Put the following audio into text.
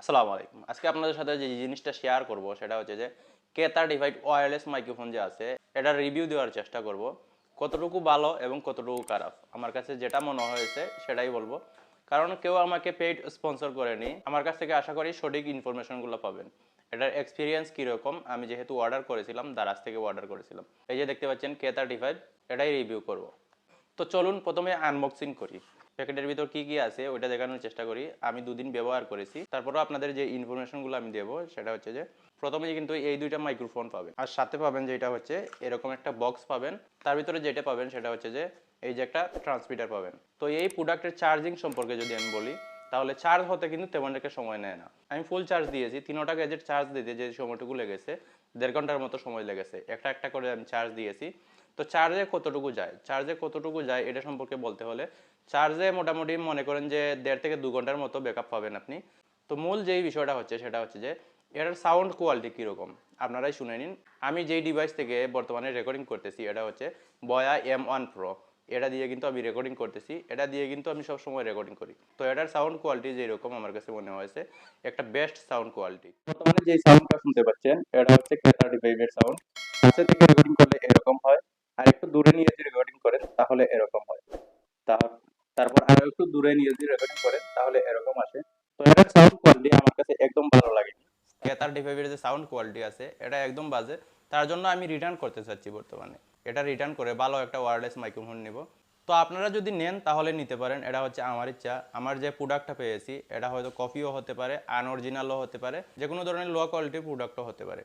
আসসালামু আলাইকুম। আজকে আপনাদের সাথে যে জিনিসটা শেয়ার করব সেটা হচ্ছে যে K35 ওয়্যারলেস মাইক্রোফোন যে আছে এটার রিভিউ দেওয়ার চেষ্টা করব। কতটুকু ভালো এবং কতটুকু খারাপ। আমার কাছে যেটা মনে হয়েছে সেটাই বলবো। কারণ কেউ আমাকে পেইড স্পন্সর করেনি। আমার কাছ থেকে আশা করি সঠিক ইনফরমেশনগুলো পাবেন। এটার এক্সপিরিয়েন্স কীরকম আমি যেহেতু অর্ডার করেছিলাম দারাজ থেকে অর্ডার করেছিলাম। এই যে দেখতে পাচ্ছেন K35 এটাই রিভিউ করব। তো চলুন প্রথমে আনবক্সিং করি। প্যাকেটের ভিতর কি কি আছে ওইটা দেখানোর চেষ্টা করি। আমি দুদিন ব্যবহার করেছি, তারপরও আপনাদের যে ইনফরমেশনগুলো আমি দেবো সেটা হচ্ছে যে প্রথমে কিন্তু এই দুইটা মাইক্রোফোন পাবেন, আর সাথে পাবেন যেটা হচ্ছে এরকম একটা বক্স পাবেন। তার ভিতরে যেটা পাবেন সেটা হচ্ছে যে এই যে একটা ট্রান্সমিটার পাবেন। তো এই প্রোডাক্টের চার্জিং সম্পর্কে যদি আমি বলি, তাহলে চার্জ হতে কিন্তু তেমন একটা সময় নেয় না। আমি ফুল চার্জ দিয়েছি, 3টা গ্যাজেট চার্জ দিতে যে সময়টুকু লেগেছে 1.5 ঘন্টার মতো সময় লেগেছে। একটা একটা করে আমি চার্জ দিয়েছি। তো চার্জে কতটুকু যায় এটা সম্পর্কে বলতে হলে চার্জে মোটামুটি মনে করেন যে 1.5 থেকে 2 ঘন্টার মতো ব্যাকআপ পাবেন আপনি। তো মূল যেই বিষয়টা হচ্ছে সেটা হচ্ছে যে এটার সাউন্ড কোয়ালিটি কীরকম আপনারাই শুনে নিন। আমি যেই ডিভাইস থেকে বর্তমানে রেকর্ডিং করতেছি এটা হচ্ছে বয়া M1 Pro। এটা দিয়ে কিন্তু আমি রেকর্ডিং করতেছি, এটা দিয়ে কিন্তু আমি সবসময় রেকর্ডিং করি। তো এটার সাউন্ড কোয়ালিটি যেরকম আমার কাছে মনে হয়েছে একটা বেস্ট সাউন্ড কোয়ালিটি। বর্তমানে যে সাউন্ডটা শুনতে পাচ্ছেন এটা হচ্ছে K35 এর সাউন্ড। কাছে থেকে রেকর্ডিং করলে এরকম হয়, আর একটু দূরে নিয়ে যদি রেকর্ডিং করেন তাহলে এরকম হয়। তারপর আরো একটু দূরে নিয়ে যদি রেকর্ডিং করেন তাহলে এরকম আসে। তো এটার সাউন্ড কোয়ালিটি আমার কাছে একদম ভালো লাগেনি। K35 এর যে সাউন্ড কোয়ালিটি আছে এটা একদম বাজে। তার জন্য আমি রিটার্ন করতে চাচ্ছি বর্তমানে। এটা রিটার্ন করে ভালো একটা ওয়্যারলেস মাইক্রোফোন নিব। তো আপনারা যদি নেন তাহলে নিতে পারেন, এটা হচ্ছে আমার ইচ্ছা। আমার যে প্রোডাক্টটা পেয়েছি এটা হয়তো কপিও হতে পারে, আনঅরিজিনালও হতে পারে, যে কোনো ধরনের লো কোয়ালিটির প্রোডাক্টও হতে পারে।